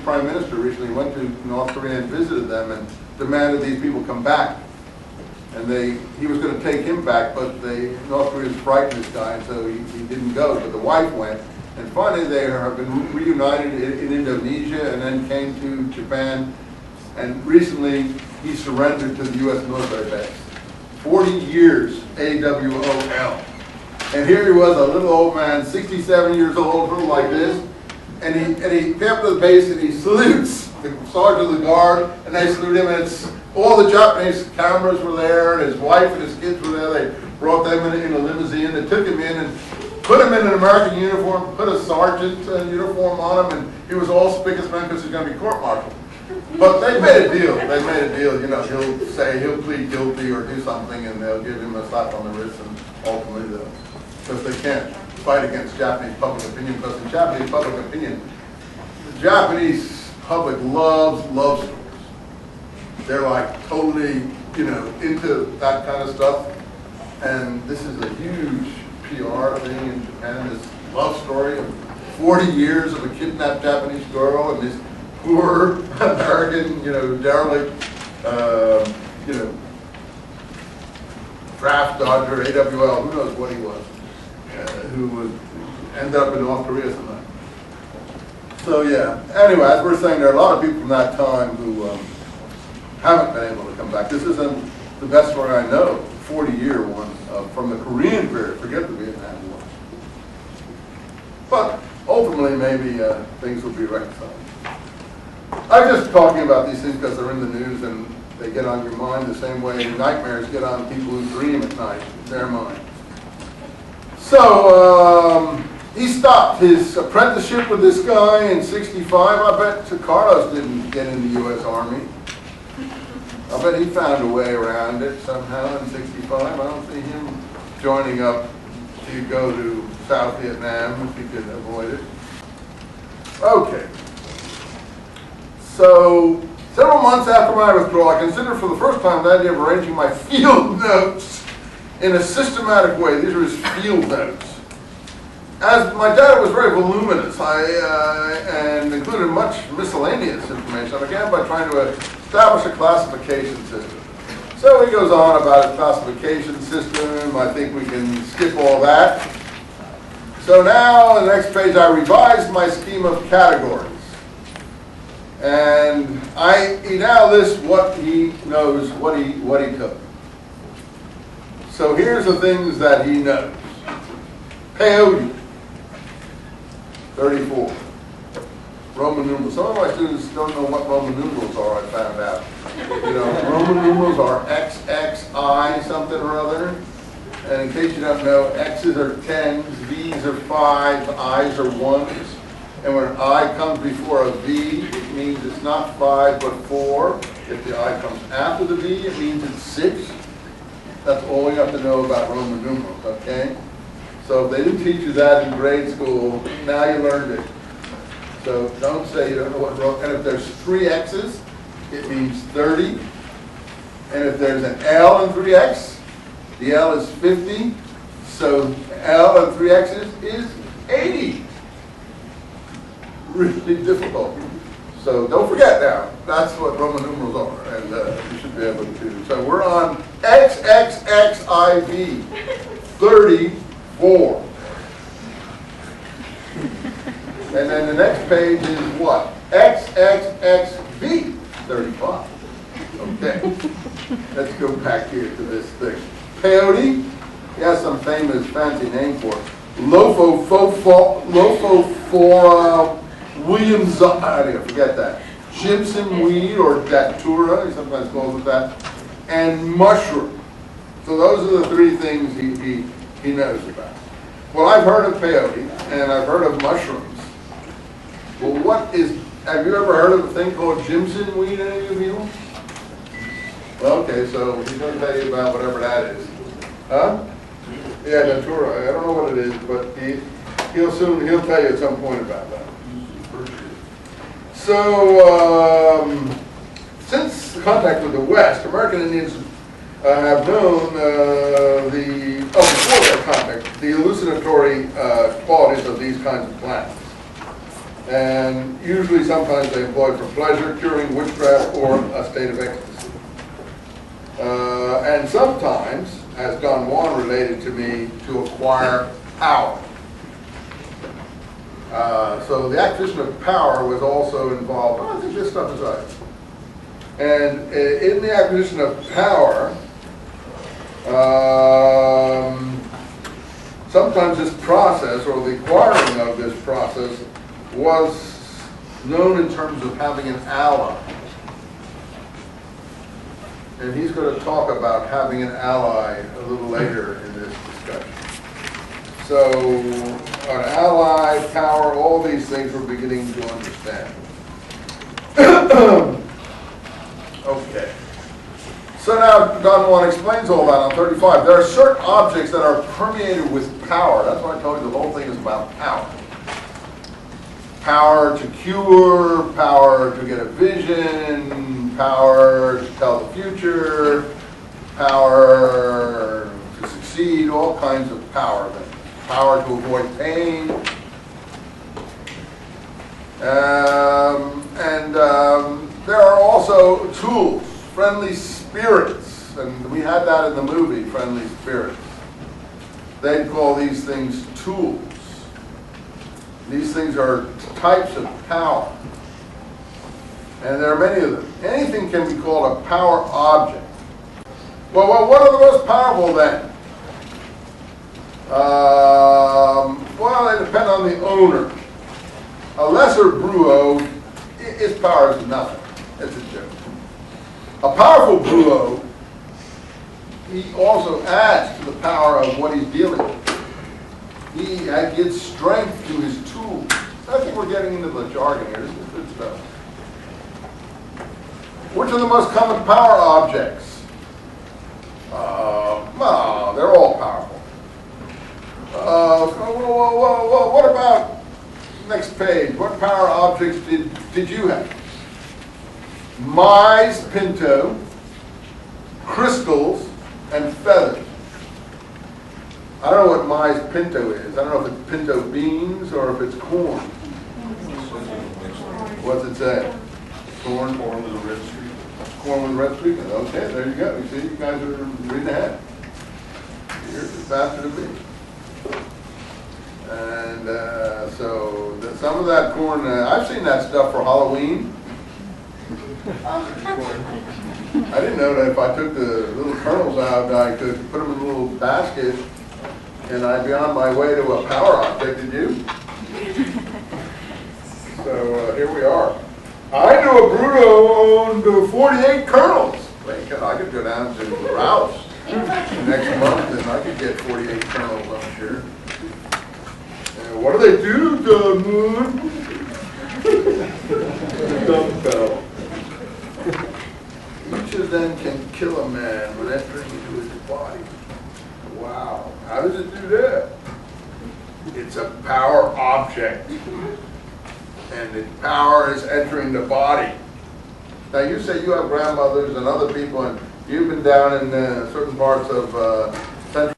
prime minister recently went to North Korea and visited them and demanded these people come back. And he was going to take him back, but North Koreans frightened this guy, and so he didn't go. But the wife went, and finally they have been reunited in Indonesia, and then came to Japan. And recently he surrendered to the U.S. military base. 40 years, AWOL. And here he was, a little old man, 67 years old, little like this, and he came up to the base and he salutes the sergeant of the guard, and they salute him, and all the Japanese cameras were there, and his wife and his kids were there. They brought them in a limousine, they took him in and put him in an American uniform, put a sergeant uniform on him, and he was all spick and span because he's going to be court-martialed. But they made a deal. They made a deal. You know, he'll plead guilty or do something, and they'll give him a slap on the wrist, and ultimately because they can't fight against Japanese public opinion, because in Japanese public opinion, the Japanese public loves love stories. They're like totally, you know, into that kind of stuff. And this is a huge PR thing in Japan, this love story of 40 years of a kidnapped Japanese girl and this poor American, you know, derelict, you know, draft dodger, AWL, who knows what he was, who would end up in North Korea sometime. So yeah, anyway, as we're saying, there are a lot of people from that time who haven't been able to come back. This isn't the best story I know, 40-year one from the Korean period, forget the Vietnam War. But ultimately, maybe things will be reconciled. I'm just talking about these things because they're in the news and they get on your mind the same way nightmares get on people who dream at night, their mind. So he stopped his apprenticeship with this guy in '65. I bet Carlos didn't get in the U.S. Army. I bet he found a way around it somehow in '65. I don't see him joining up to go to South Vietnam if he could avoid it. Okay. So, several months after my withdrawal, I considered for the first time the idea of arranging my field notes in a systematic way. These are his field notes. As my data was very voluminous and included much miscellaneous information, I began by trying to establish a classification system. So he goes on about his classification system. I think we can skip all that. So now, on the next page, I revised my scheme of categories. And he now lists what he knows, what he took. So here's the things that he knows. Peyote, 34. Roman numerals. Some of my students don't know what Roman numerals are, I found out. You know, Roman numerals are XXI something or other. And in case you don't know, X's are 10s, V's are 5s, I's are 1s. And when an I comes before a V, it means it's not 5 but 4. If the I comes after the V, it means it's 6. That's all you have to know about Roman numerals, okay? So if they didn't teach you that in grade school, now you learned it. So don't say you don't know what Roman, and if there's 3 X's, it means 30. And if there's an L and 3 X, the L is 50. So L and 3 X's is 80. Really difficult. So don't forget now, that's what Roman numerals are, and you should be able to. So we're on XXXIV, 34. And then the next page is what? XXXV, 35. Okay. Let's go back here to this thing. Peyote, he has some famous fancy name for it. Lophophora Williams, I forget that. Jimson weed or datura, he sometimes calls it that, and mushroom. So those are the 3 things he knows about. Well, I've heard of peyote and I've heard of mushrooms. Well, have you ever heard of a thing called Jimson weed, any of you? Well, okay, so he's going to tell you about whatever that is. Huh? Yeah, datura. I don't know what it is, but he'll tell you at some point about that. So, since contact with the West, American Indians have known before their contact, the hallucinatory qualities of these kinds of plants. And usually, sometimes they employ for pleasure, curing, witchcraft, or a state of ecstasy. And sometimes, as Don Juan related to me, to acquire power. So the acquisition of power was also involved. Oh, I think this stuff is right. And in the acquisition of power, sometimes this process, or the acquiring of this process, was known in terms of having an ally. And he's going to talk about having an ally a little later in this discussion. So, an ally, power, all these things we're beginning to understand. Okay. So now Don Juan explains all that on 35. There are certain objects that are permeated with power. That's why I told you the whole thing is about power. Power to cure, power to get a vision, power to tell the future, power to succeed, all kinds of power. Power to avoid pain. There are also tools, friendly spirits, and we had that in the movie, Friendly Spirits. They'd call these things tools. These things are types of power. And there are many of them. Anything can be called a power object. Well, what are the most powerful then? Well, they depend on the owner. A lesser bruo, his power is nothing. It's a joke. A powerful bruo, he also adds to the power of what he's dealing with. He gives strength to his tools. I think we're getting into the jargon here. This is good stuff. Which are the most common power objects? Well, they're all powerful. What about, next page, what power objects did you have? Mice, pinto, crystals, and feathers. I don't know what maize pinto is. I don't know if it's pinto beans or if it's corn. What's it say? Corn with a red streak. Corn with a red streak. Okay, there you go. You see, you guys are reading ahead. You're faster than me. And some of that corn, I've seen that stuff for Halloween. I didn't know that if I took the little kernels out, I could put them in a little basket and I'd be on my way to a power object. Did you? So here we are. I knew a Bruno owned 48 kernels. I could go down to Rouse next month and I could get 48 kernels, I'm sure. What do they do, Don Moon? Dumb fellow. Each of them can kill a man when entering into his body. Wow. How does it do that? It's a power object. And its power is entering the body. Now you say you have grandmothers and other people, and you've been down in certain parts of